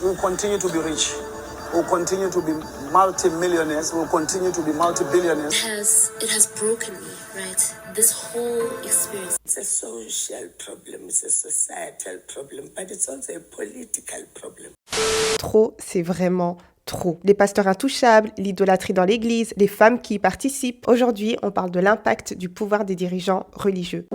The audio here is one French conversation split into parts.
We'll continue to be rich. We'll continue to be multi-millionaires. We'll continue to be multi-billionaires. It has broken me, right? This whole experience. It's a social problem, it's a societal problem, but it's also a political problem. Trop, c'est vraiment trop. Les pasteurs intouchables, l'idolâtrie dans l'église, les femmes qui y participent. Aujourd'hui, on parle de l'impact du pouvoir des dirigeants religieux.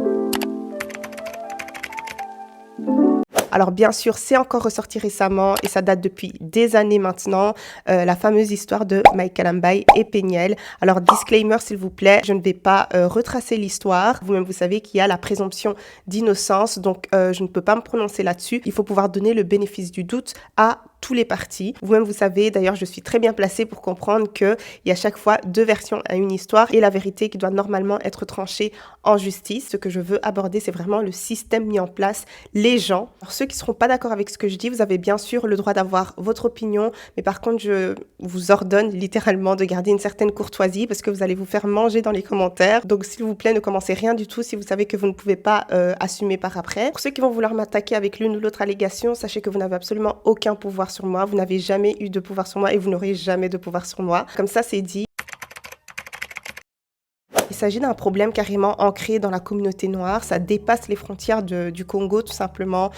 Alors bien sûr, c'est encore ressorti récemment et ça date depuis des années maintenant, la fameuse histoire de Michael Mbaye et Peniel. Alors disclaimer s'il vous plaît, je ne vais pas retracer l'histoire. Vous-même vous savez qu'il y a la présomption d'innocence, donc je ne peux pas me prononcer là-dessus. Il faut pouvoir donner le bénéfice du doute à tous les partis. Vous-même vous savez, d'ailleurs je suis très bien placée pour comprendre qu'il y a chaque fois deux versions à une histoire et la vérité qui doit normalement être tranchée en justice. Ce que je veux aborder, c'est vraiment le système mis en place, les gens. Alors, ceux qui ne seront pas d'accord avec ce que je dis, vous avez bien sûr le droit d'avoir votre opinion, mais par contre je vous ordonne littéralement de garder une certaine courtoisie parce que vous allez vous faire manger dans les commentaires. Donc s'il vous plaît, ne commencez rien du tout si vous savez que vous ne pouvez pas assumer par après. Pour ceux qui vont vouloir m'attaquer avec l'une ou l'autre allégation, sachez que vous n'avez absolument aucun pouvoir sur moi, vous n'avez jamais eu de pouvoir sur moi et vous n'aurez jamais de pouvoir sur moi. Comme ça, c'est dit. Il s'agit d'un problème carrément ancré dans la communauté noire, ça dépasse les frontières du Congo tout simplement.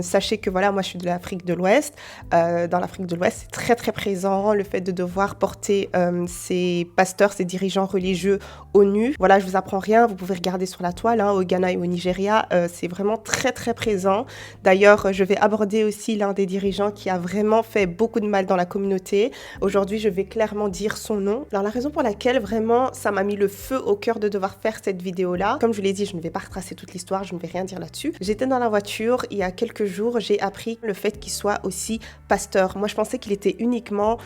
Sachez que voilà, moi je suis de l'Afrique de l'Ouest. Dans l'Afrique de l'Ouest, c'est très très présent le fait de devoir porter ces pasteurs, ces dirigeants religieux au nu. Voilà, je vous apprends rien, vous pouvez regarder sur la toile, au Ghana et au Nigeria, c'est vraiment très très présent. D'ailleurs, je vais aborder aussi l'un des dirigeants qui a vraiment fait beaucoup de mal dans la communauté. Aujourd'hui, je vais clairement dire son nom. Alors la raison pour laquelle vraiment ça m'a mis le feu au cœur de devoir faire cette vidéo-là. Comme je l'ai dit, je ne vais pas retracer toute l'histoire, je ne vais rien dire là-dessus. J'étais dans la voiture, il y a quelques jours, j'ai appris le fait qu'il soit aussi pasteur. Moi, je pensais qu'il était uniquement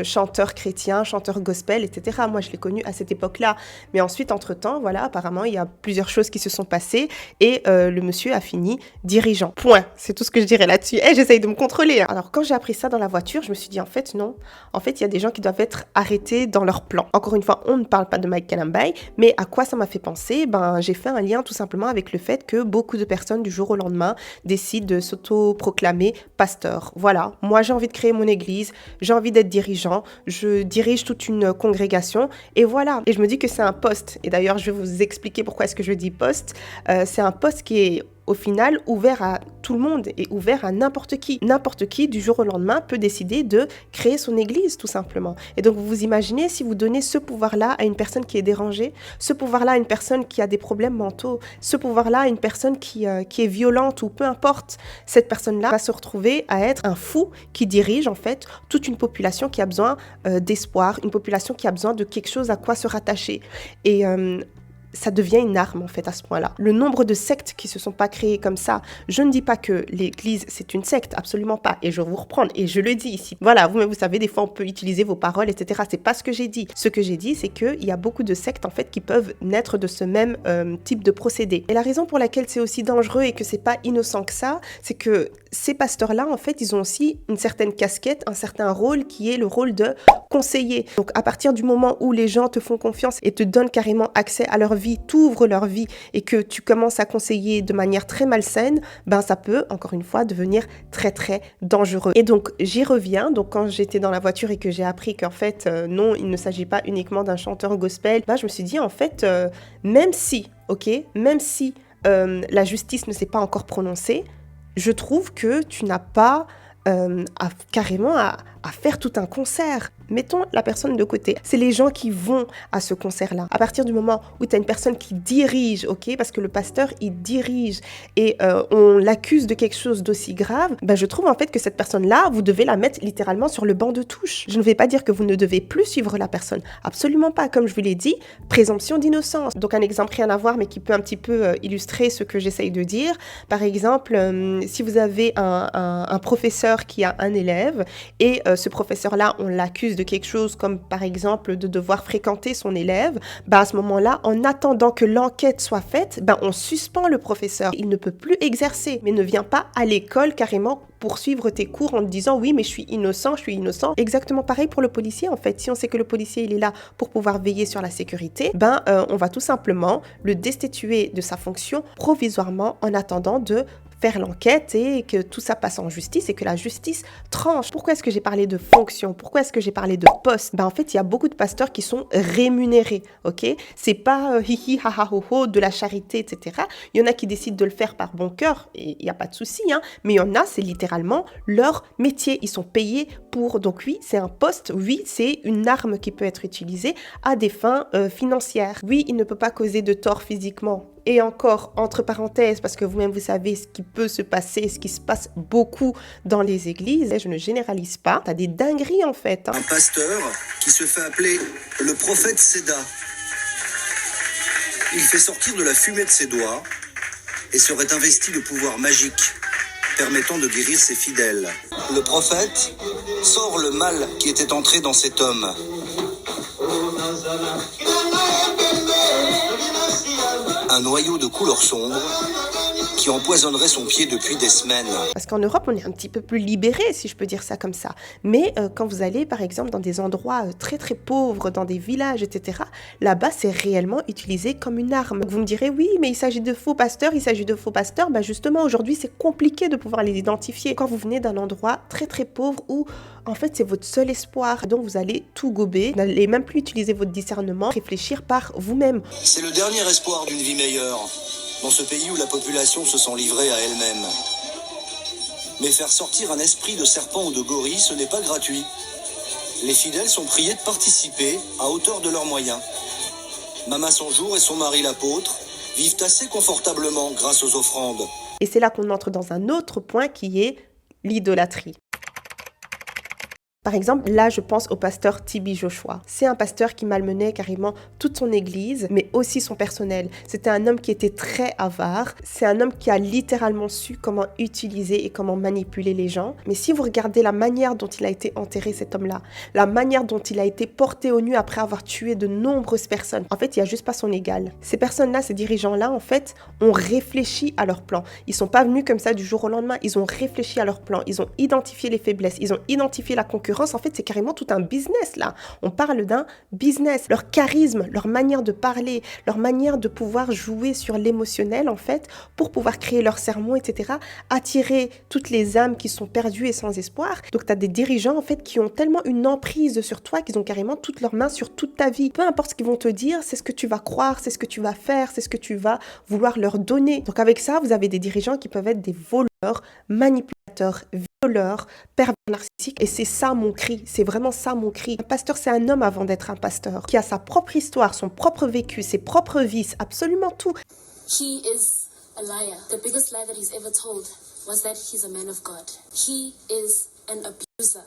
chanteur chrétien, chanteur gospel, etc. Moi, je l'ai connu à cette époque-là. Mais ensuite, entre-temps, voilà, apparemment, il y a plusieurs choses qui se sont passées et le monsieur a fini dirigeant. Point. C'est tout ce que je dirais là-dessus. Et j'essaye de me contrôler. Alors, quand j'ai appris ça dans la voiture, je me suis dit, en fait, non. En fait, il y a des gens qui doivent être arrêtés dans leur plan. Encore une fois, on ne parle pas de Michael Mbaye, mais à quoi ça m'a fait penser? J'ai fait un lien tout simplement avec le fait que beaucoup de personnes du jour au lendemain décident de s'auto-proclamer pasteur. Voilà, moi j'ai envie de créer mon église, j'ai envie d'être dirigeant, je dirige toute une congrégation et voilà. Et je me dis que c'est un poste. Et d'ailleurs, je vais vous expliquer pourquoi est-ce que je dis poste. C'est un poste qui est au final ouvert à tout le monde et ouvert à n'importe qui. N'importe qui, du jour au lendemain, peut décider de créer son église, tout simplement. Et donc, vous vous imaginez si vous donnez ce pouvoir-là à une personne qui est dérangée, ce pouvoir-là à une personne qui a des problèmes mentaux, ce pouvoir-là à une personne qui est violente ou peu importe, cette personne-là va se retrouver à être un fou qui dirige, en fait, toute une population qui a besoin d'espoir, une population qui a besoin de quelque chose à quoi se rattacher. Et ça devient une arme en fait à ce point-là. Le nombre de sectes qui se sont pas créées comme ça, je ne dis pas que l'église c'est une secte, absolument pas, et je vais vous reprendre, et je le dis ici. Voilà, vous savez, des fois on peut utiliser vos paroles, etc. C'est pas ce que j'ai dit. Ce que j'ai dit, c'est qu'il y a beaucoup de sectes en fait qui peuvent naître de ce même type de procédé. Et la raison pour laquelle c'est aussi dangereux et que c'est pas innocent que ça, c'est que ces pasteurs-là, en fait, ils ont aussi une certaine casquette, un certain rôle qui est le rôle de conseiller. Donc à partir du moment où les gens te font confiance et te donnent carrément accès à leur vie, t'ouvres leur vie et que tu commences à conseiller de manière très malsaine, ça peut, encore une fois, devenir très très dangereux. Et donc j'y reviens, donc quand j'étais dans la voiture et que j'ai appris qu'en fait, non, il ne s'agit pas uniquement d'un chanteur gospel, je me suis dit en fait, même si la justice ne s'est pas encore prononcée, je trouve que tu n'as pas carrément à faire tout un concert. Mettons la personne de côté. C'est les gens qui vont à ce concert-là. À partir du moment où tu as une personne qui dirige, ok, parce que le pasteur, il dirige et on l'accuse de quelque chose d'aussi grave, je trouve en fait que cette personne-là, vous devez la mettre littéralement sur le banc de touche. Je ne vais pas dire que vous ne devez plus suivre la personne. Absolument pas. Comme je vous l'ai dit, présomption d'innocence. Donc un exemple rien à voir, mais qui peut un petit peu illustrer ce que j'essaye de dire. Par exemple, si vous avez un professeur qui a un élève et ce professeur-là, on l'accuse de quelque chose comme par exemple de devoir fréquenter son élève, à ce moment-là, en attendant que l'enquête soit faite, on suspend le professeur. Il ne peut plus exercer, mais ne vient pas à l'école carrément poursuivre tes cours en te disant oui mais je suis innocent. Exactement pareil pour le policier en fait. Si on sait que le policier il est là pour pouvoir veiller sur la sécurité, on va tout simplement le destituer de sa fonction provisoirement en attendant de faire l'enquête et que tout ça passe en justice et que la justice tranche. Pourquoi est-ce que j'ai parlé de fonction? Pourquoi est-ce que j'ai parlé de poste? En fait, il y a beaucoup de pasteurs qui sont rémunérés, ok? C'est pas hihi ha ha ho ho de la charité, etc. Il y en a qui décident de le faire par bon cœur et il n'y a pas de souci, hein, mais il y en a, c'est littéralement leur métier. Ils sont payés pour. Donc oui, c'est un poste, oui, c'est une arme qui peut être utilisée à des fins financières. Oui, il ne peut pas causer de tort physiquement. Et encore, entre parenthèses, parce que vous-même, vous savez ce qui peut se passer, ce qui se passe beaucoup dans les églises. Je ne généralise pas. T'as des dingueries, en fait. Un pasteur qui se fait appeler le prophète Séda. Il fait sortir de la fumée de ses doigts et serait investi de pouvoirs magiques permettant de guérir ses fidèles. Le prophète sort le mal qui était entré dans cet homme. Un noyau de couleur sombre qui empoisonnerait son pied depuis des semaines. Parce qu'en Europe, on est un petit peu plus libéré, si je peux dire ça comme ça. Mais quand vous allez, par exemple, dans des endroits très très pauvres, dans des villages, etc., là-bas, c'est réellement utilisé comme une arme. Vous me direz, oui, mais il s'agit de faux pasteurs, il s'agit de faux pasteurs. Justement, aujourd'hui, c'est compliqué de pouvoir les identifier. Quand vous venez d'un endroit très très pauvre où, en fait, c'est votre seul espoir. Donc, vous allez tout gober, vous n'allez même plus utiliser votre discernement, réfléchir par vous-même. C'est le dernier espoir d'une vie meilleure, dans ce pays où la population se sent livrée à elle-même. Mais faire sortir un esprit de serpent ou de gorille, ce n'est pas gratuit. Les fidèles sont priés de participer à hauteur de leurs moyens. Mama Sanjour et son mari l'apôtre vivent assez confortablement grâce aux offrandes. Et c'est là qu'on entre dans un autre point qui est l'idolâtrie. Par exemple, là, je pense au pasteur TB Joshua. C'est un pasteur qui malmenait carrément toute son église, mais aussi son personnel. C'était un homme qui était très avare. C'est un homme qui a littéralement su comment utiliser et comment manipuler les gens. Mais si vous regardez la manière dont il a été enterré, cet homme-là, la manière dont il a été porté au nu après avoir tué de nombreuses personnes, en fait, il n'y a juste pas son égal. Ces personnes-là, ces dirigeants-là, en fait, ont réfléchi à leur plan. Ils sont pas venus comme ça du jour au lendemain. Ils ont réfléchi à leur plan. Ils ont identifié les faiblesses. Ils ont identifié la concurrence. En fait, c'est carrément tout un business, là. On parle d'un business. Leur charisme, leur manière de parler, leur manière de pouvoir jouer sur l'émotionnel, en fait, pour pouvoir créer leurs sermons, etc., attirer toutes les âmes qui sont perdues et sans espoir. Donc, tu as des dirigeants, en fait, qui ont tellement une emprise sur toi qu'ils ont carrément toutes leurs mains sur toute ta vie. Peu importe ce qu'ils vont te dire, c'est ce que tu vas croire, c'est ce que tu vas faire, c'est ce que tu vas vouloir leur donner. Donc, avec ça, vous avez des dirigeants qui peuvent être des voleurs, manipulateurs, violeurs, pervers narcissiques. Et c'est ça mon cri, c'est vraiment ça mon cri. Un pasteur, c'est un homme avant d'être un pasteur, qui a sa propre histoire, son propre vécu, ses propres vices, absolument tout. He is a liar. The biggest lie that he's ever told was that he's a man of God. He is an abuser.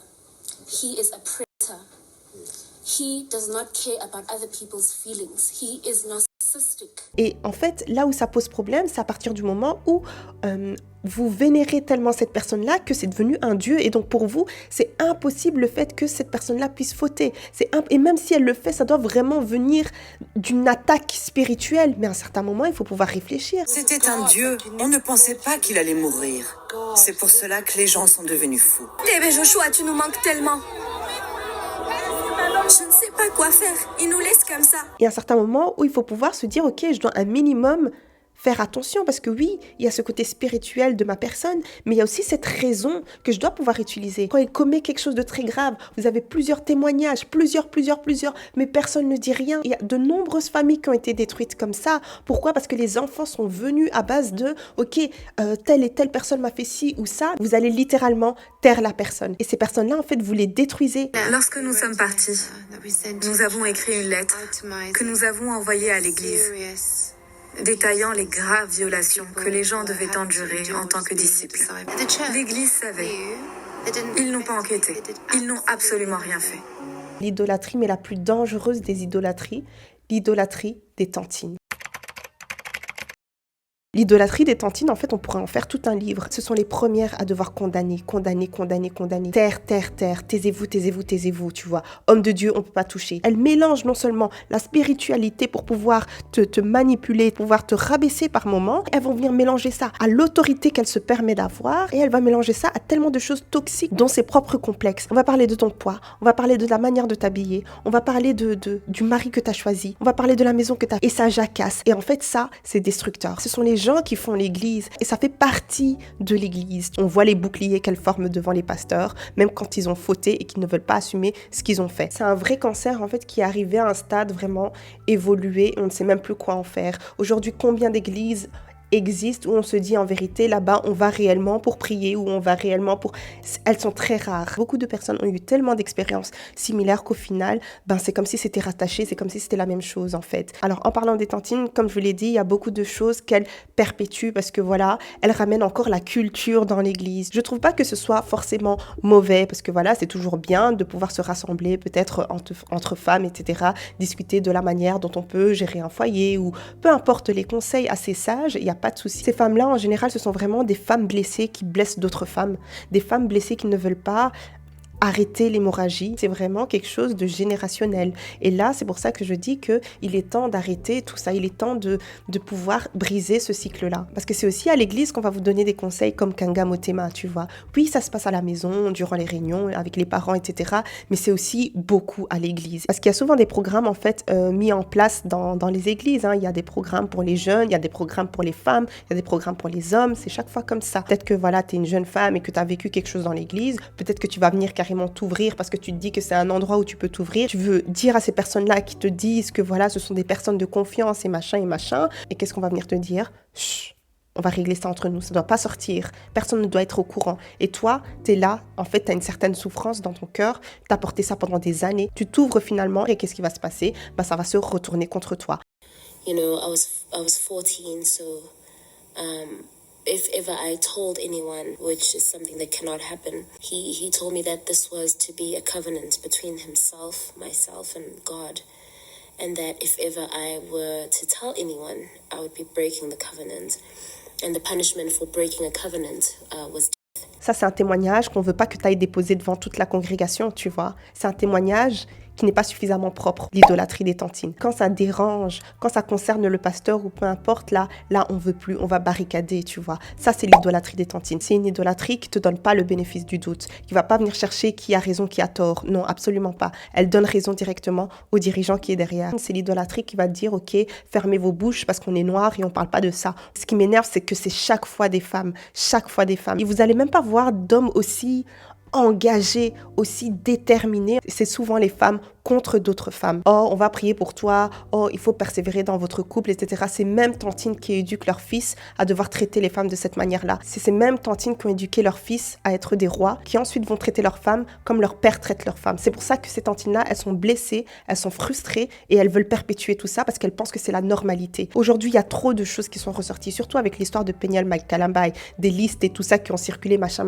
He is a predator. He does not care about other people's feelings. He is narcissistic. Et en fait, là où ça pose problème, c'est à partir du moment où vous vénérez tellement cette personne-là que c'est devenu un dieu. Et donc pour vous, c'est impossible le fait que cette personne-là puisse fauter. Et même si elle le fait, ça doit vraiment venir d'une attaque spirituelle. Mais à un certain moment, il faut pouvoir réfléchir. C'était un dieu. On ne pensait pas qu'il allait mourir. C'est pour cela que les gens sont devenus fous. TB Joshua, tu nous manques tellement. Je ne sais pas quoi faire. Il nous laisse comme ça. Et à un certain moment où il faut pouvoir se dire, ok, je dois un minimum faire attention parce que oui, il y a ce côté spirituel de ma personne, mais il y a aussi cette raison que je dois pouvoir utiliser. Quand il commet quelque chose de très grave, vous avez plusieurs témoignages, plusieurs, mais personne ne dit rien. Il y a de nombreuses familles qui ont été détruites comme ça. Pourquoi? Parce que les enfants sont venus à base de, ok, telle et telle personne m'a fait ci ou ça. Vous allez littéralement taire la personne. Et ces personnes-là, en fait, vous les détruisez. Lorsque nous sommes partis, nous avons écrit une lettre que nous avons envoyée à l'église, détaillant les graves violations que les gens devaient endurer en tant que disciples. L'Église savait. Ils n'ont pas enquêté. Ils n'ont absolument rien fait. L'idolâtrie, mais la plus dangereuse des idolâtries, l'idolâtrie des tantines. L'idolâtrie des tantines, en fait, on pourrait en faire tout un livre. Ce sont les premières à devoir condamner. Taire, taisez-vous, tu vois. Homme de Dieu, on peut pas toucher. Elles mélangent non seulement la spiritualité pour pouvoir te manipuler, pouvoir te rabaisser par moments, elles vont venir mélanger ça à l'autorité qu'elle se permet d'avoir et elle va mélanger ça à tellement de choses toxiques dont ses propres complexes. On va parler de ton poids, on va parler de la manière de t'habiller, on va parler du mari que tu as choisi, on va parler de la maison que tu as et ça jacasse. Et en fait, ça, c'est destructeur. Ce sont les gens qui font l'église et ça fait partie de l'église. On voit les boucliers qu'elles forment devant les pasteurs, même quand ils ont fauté et qu'ils ne veulent pas assumer ce qu'ils ont fait. C'est un vrai cancer en fait qui est arrivé à un stade vraiment évolué, on ne sait même plus quoi en faire. Aujourd'hui, combien d'églises existent où on se dit en vérité là-bas on va réellement pour prier, où on va réellement pour... Elles sont très rares. Beaucoup de personnes ont eu tellement d'expériences similaires qu'au final, c'est comme si c'était rattaché, c'est comme si c'était la même chose en fait. Alors en parlant des tantines, comme je vous l'ai dit, il y a beaucoup de choses qu'elles perpétuent parce que voilà, elles ramènent encore la culture dans l'église. Je trouve pas que ce soit forcément mauvais parce que voilà, c'est toujours bien de pouvoir se rassembler peut-être entre femmes, etc., discuter de la manière dont on peut gérer un foyer ou peu importe les conseils assez sages, il y a pas de souci. Ces femmes-là, en général, ce sont vraiment des femmes blessées qui blessent d'autres femmes, des femmes blessées qui ne veulent pas arrêter l'hémorragie. C'est vraiment quelque chose de générationnel. Et là, c'est pour ça que je dis qu'il est temps d'arrêter tout ça. Il est temps de pouvoir briser ce cycle-là. Parce que c'est aussi à l'église qu'on va vous donner des conseils comme Kanga Motema, tu vois. Oui, ça se passe à la maison, durant les réunions, avec les parents, etc. Mais c'est aussi beaucoup à l'église. Parce qu'il y a souvent des programmes, en fait, mis en place dans les églises. Il y a des programmes pour les jeunes, il y a des programmes pour les femmes, il y a des programmes pour les hommes. C'est chaque fois comme ça. Peut-être que, voilà, t'es une jeune femme et que t'as vécu quelque chose dans l'église. Peut-être que tu vas venir carrément t'ouvrir parce que tu te dis que c'est un endroit où tu peux t'ouvrir. Tu veux dire à ces personnes-là qui te disent que voilà, ce sont des personnes de confiance et machin. Et qu'est-ce qu'on va venir te dire? Chut, on va régler ça entre nous, ça ne doit pas sortir. Personne ne doit être au courant. Et toi, t'es là, en fait, t'as une certaine souffrance dans ton cœur, t'as porté ça pendant des années, tu t'ouvres finalement et qu'est-ce qui va se passer? Ça va se retourner contre toi. You know, I was 14, so if ever I told anyone, which is something that cannot happen, he told me that this was to be a covenant between himself, myself, and God. And that if ever I were to tell anyone, I would be breaking the covenant. And the punishment for breaking a covenant was death. Ça, c'est un témoignage qu'on veut pas que tu ailles déposer devant toute la congrégation, tu vois. C'est un témoignage qui n'est pas suffisamment propre, l'idolâtrie des tantines. Quand ça dérange, quand ça concerne le pasteur ou peu importe, là, on veut plus, on va barricader, tu vois. Ça, c'est l'idolâtrie des tantines. C'est une idolâtrie qui te donne pas le bénéfice du doute, qui va pas venir chercher qui a raison, qui a tort. Non, absolument pas. Elle donne raison directement au dirigeant qui est derrière. C'est l'idolâtrie qui va te dire, ok, fermez vos bouches parce qu'on est noir et on parle pas de ça. Ce qui m'énerve, c'est que c'est chaque fois des femmes. Et vous allez même pas voir d'hommes aussi engagés, aussi déterminés. C'est souvent les femmes contre d'autres femmes. Oh, on va prier pour toi. Oh, il faut persévérer dans votre couple, etc. C'est même tantines qui éduquent leurs fils à devoir traiter les femmes de cette manière-là. C'est ces mêmes tantines qui ont éduqué leurs fils à être des rois, qui ensuite vont traiter leurs femmes comme leur père traite leurs femmes. C'est pour ça que ces tantines-là, elles sont blessées, elles sont frustrées et elles veulent perpétuer tout ça parce qu'elles pensent que c'est la normalité. Aujourd'hui, il y a trop de choses qui sont ressorties, surtout avec l'histoire de Peniel Mike Kalambay, des listes et tout ça qui ont circulé, machin.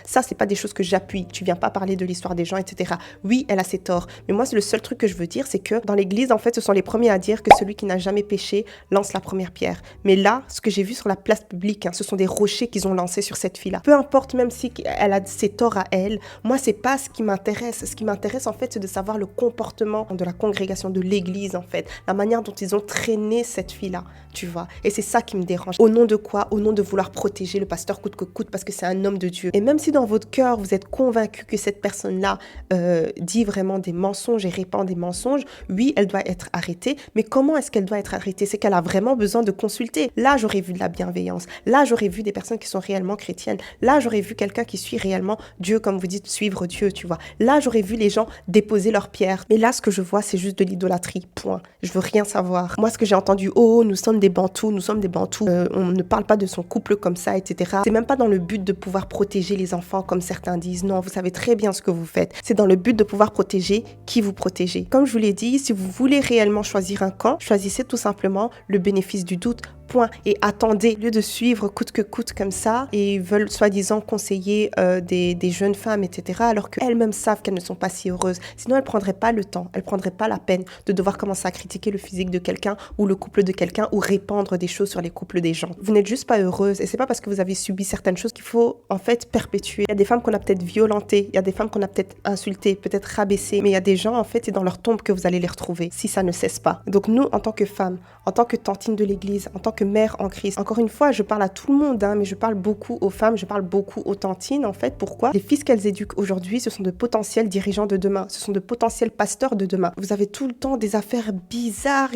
Ça, c'est pas des choses que j'appuie. Tu viens pas parler de l'histoire des gens, etc. Oui, elle a ses torts. Mais moi, c'est le seul truc que je veux dire, c'est que dans l'église, en fait, ce sont les premiers à dire que celui qui n'a jamais péché lance la première pierre. Mais là, ce que j'ai vu sur la place publique, ce sont des rochers qu'ils ont lancés sur cette fille-là. Peu importe, même si elle a ses torts à elle, moi, c'est pas ce qui m'intéresse. Ce qui m'intéresse, en fait, c'est de savoir le comportement de la congrégation, de l'église, en fait. La manière dont ils ont traîné cette fille-là, tu vois. Et c'est ça qui me dérange. Au nom de quoi? Au nom de vouloir protéger le pasteur coûte que coûte parce que c'est un homme de Dieu. Et même si dans votre cœur, vous êtes convaincu que cette personne-là dit vraiment des mensonges et répand des mensonges, oui, elle doit être arrêtée, mais comment est-ce qu'elle doit être arrêtée? C'est qu'elle a vraiment besoin de consulter. Là, j'aurais vu de la bienveillance. Là, j'aurais vu des personnes qui sont réellement chrétiennes. Là, j'aurais vu quelqu'un qui suit réellement Dieu, comme vous dites, suivre Dieu, tu vois. Là, j'aurais vu les gens déposer leurs pierres. Mais là, ce que je vois, c'est juste de l'idolâtrie, point. Je veux rien savoir. Moi, ce que j'ai entendu, oh, nous sommes des Bantous, on ne parle pas de son couple comme ça, etc. C'est même pas dans le but de pouvoir protéger les enfants, comme certains disent. Non, vous savez très bien ce que vous faites. C'est dans le but de pouvoir protéger qui vous protégez. Comme je vous l'ai dit, si vous voulez réellement choisir un camp, choisissez tout simplement le bénéfice du doute, point. Et attendez, au lieu de suivre coûte que coûte comme ça, et veulent soi-disant conseiller des jeunes femmes, etc., alors qu'elles-mêmes savent qu'elles ne sont pas si heureuses. Sinon, elles ne prendraient pas le temps, elles ne prendraient pas la peine de devoir commencer à critiquer le physique de quelqu'un ou le couple de quelqu'un ou répandre des choses sur les couples des gens. Vous n'êtes juste pas heureuse et c'est pas parce que vous avez subi certaines choses qu'il faut en fait perpétuer. Il y a des femmes qu'on a peut-être violentées, il y a des femmes qu'on a peut-être insultées, peut-être rabaissées, mais il y a des gens en fait, c'est dans leur tombe que vous allez les retrouver si ça ne cesse pas. Donc nous, en tant que femmes, en tant que tantines de l'église, en tant que que mère en crise. Encore une fois, je parle à tout le monde, hein, mais je parle beaucoup aux femmes, je parle beaucoup aux tantines, en fait. Pourquoi? Les fils qu'elles éduquent aujourd'hui, ce sont de potentiels dirigeants de demain. Ce sont de potentiels pasteurs de demain. Vous avez tout le temps des affaires bizarres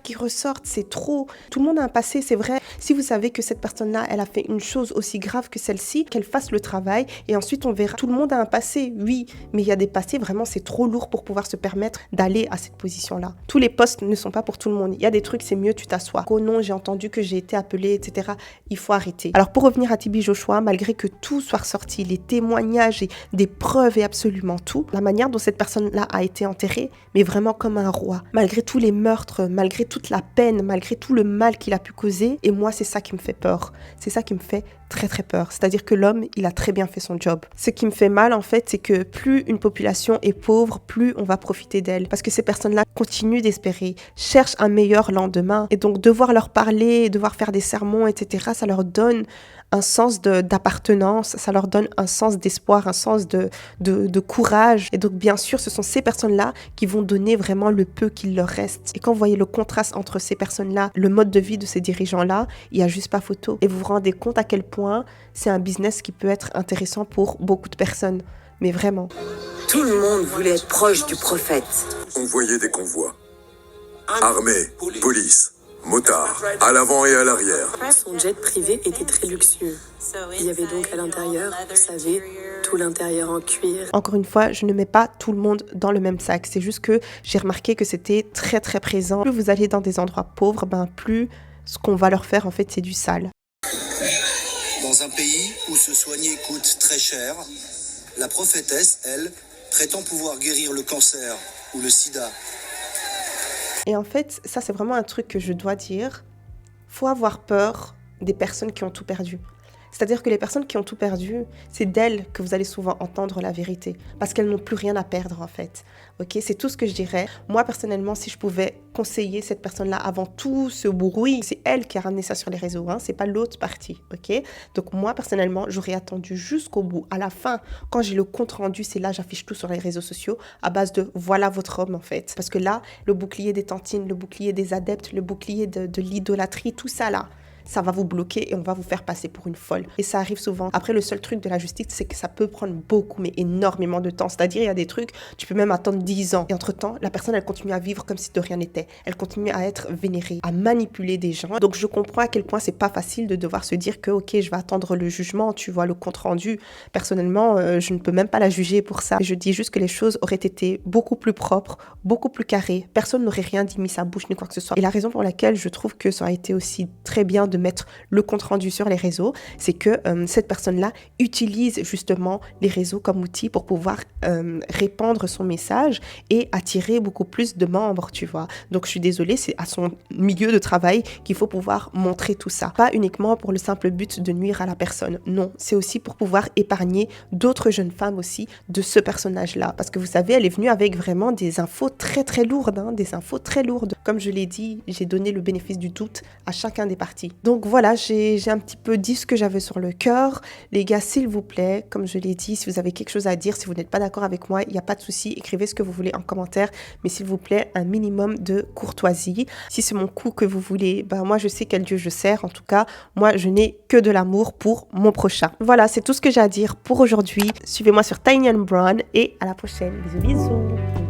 qui ressortent. C'est trop. Tout le monde a un passé, c'est vrai. Si vous savez que cette personne-là, elle a fait une chose aussi grave que celle-ci, qu'elle fasse le travail et ensuite on verra. Tout le monde a un passé, oui, mais il y a des passés, vraiment, c'est trop lourd pour pouvoir se permettre d'aller à cette position-là. Tous les postes ne sont pas pour tout le monde. Il y a des trucs, c'est mieux, tu t'assois. Oh non, j'ai entendu que j'ai été appelée, etc. Il faut arrêter. Alors pour revenir à TB Joshua, malgré que tout soit ressorti, les témoignages et des preuves et absolument tout, la manière dont cette personne-là a été enterrée, mais vraiment comme un roi. Malgré tous les meurtres, malgré toute la peine, malgré tout le mal qu'il a pu causer, et moi c'est ça qui me fait peur. C'est ça qui me fait très très peur. C'est-à-dire que l'homme, il a très bien fait son job. Ce qui me fait mal en fait, c'est que plus une population est pauvre, plus on va profiter d'elle. Parce que ces personnes-là continuent d'espérer, cherchent un meilleur lendemain. Et donc devoir leur parler, devoir faire des sermons, etc., ça leur donne un sens d'appartenance, ça leur donne un sens d'espoir, un sens de courage. Et donc, bien sûr, ce sont ces personnes-là qui vont donner vraiment le peu qu'il leur reste. Et quand vous voyez le contraste entre ces personnes-là, le mode de vie de ces dirigeants-là, il n'y a juste pas photo. Et vous vous rendez compte à quel point c'est un business qui peut être intéressant pour beaucoup de personnes. Mais vraiment. Tout le monde voulait être proche du prophète. On voyait des convois. Armée, police, motards, à l'avant et à l'arrière. Son jet privé était très luxueux. Il y avait donc à l'intérieur, vous savez, tout l'intérieur en cuir. Encore une fois, je ne mets pas tout le monde dans le même sac. C'est juste que j'ai remarqué que c'était très très présent. Plus vous allez dans des endroits pauvres, plus ce qu'on va leur faire en fait c'est du sale. Dans un pays où se soigner coûte très cher, la prophétesse, elle, prétend pouvoir guérir le cancer ou le sida. Et en fait, ça c'est vraiment un truc que je dois dire. Faut avoir peur des personnes qui ont tout perdu. C'est-à-dire que les personnes qui ont tout perdu, c'est d'elles que vous allez souvent entendre la vérité. Parce qu'elles n'ont plus rien à perdre, en fait. Ok, c'est tout ce que je dirais. Moi, personnellement, si je pouvais conseiller cette personne-là avant tout ce bruit, c'est elle qui a ramené ça sur les réseaux, hein, c'est pas l'autre partie. Ok, donc moi, personnellement, j'aurais attendu jusqu'au bout. À la fin, quand j'ai le compte-rendu, c'est là, j'affiche tout sur les réseaux sociaux à base de voilà votre homme, en fait. Parce que là, le bouclier des tantines, le bouclier des adeptes, le bouclier de l'idolâtrie, tout ça là, ça va vous bloquer et on va vous faire passer pour une folle. Et ça arrive souvent. Après, le seul truc de la justice, c'est que ça peut prendre beaucoup, mais énormément de temps. C'est-à-dire, il y a des trucs, tu peux même attendre 10 ans. Et entre-temps, la personne, elle continue à vivre comme si de rien n'était. Elle continue à être vénérée, à manipuler des gens. Donc, je comprends à quel point c'est pas facile de devoir se dire que, ok, je vais attendre le jugement, tu vois, le compte-rendu. Personnellement, je ne peux même pas la juger pour ça. Je dis juste que les choses auraient été beaucoup plus propres, beaucoup plus carrées. Personne n'aurait rien dit, mis sa bouche, ni quoi que ce soit. Et la raison pour laquelle je trouve que ça a été aussi très bien de mettre le compte-rendu sur les réseaux, c'est que cette personne-là utilise justement les réseaux comme outil pour pouvoir répandre son message et attirer beaucoup plus de membres, tu vois. Donc, je suis désolée, c'est à son milieu de travail qu'il faut pouvoir montrer tout ça. Pas uniquement pour le simple but de nuire à la personne. Non, c'est aussi pour pouvoir épargner d'autres jeunes femmes aussi de ce personnage-là. Parce que vous savez, elle est venue avec vraiment des infos très très lourdes, hein, des infos très lourdes. Comme je l'ai dit, j'ai donné le bénéfice du doute à chacun des partis. Donc voilà, j'ai un petit peu dit ce que j'avais sur le cœur. Les gars, s'il vous plaît, comme je l'ai dit, si vous avez quelque chose à dire, si vous n'êtes pas d'accord avec moi, il n'y a pas de souci, écrivez ce que vous voulez en commentaire, mais s'il vous plaît, un minimum de courtoisie. Si c'est mon coup que vous voulez, moi je sais quel Dieu je sers, en tout cas, moi je n'ai que de l'amour pour mon prochain. Voilà, c'est tout ce que j'ai à dire pour aujourd'hui. Suivez-moi sur Tiny and Brown et à la prochaine. Bisous bisous.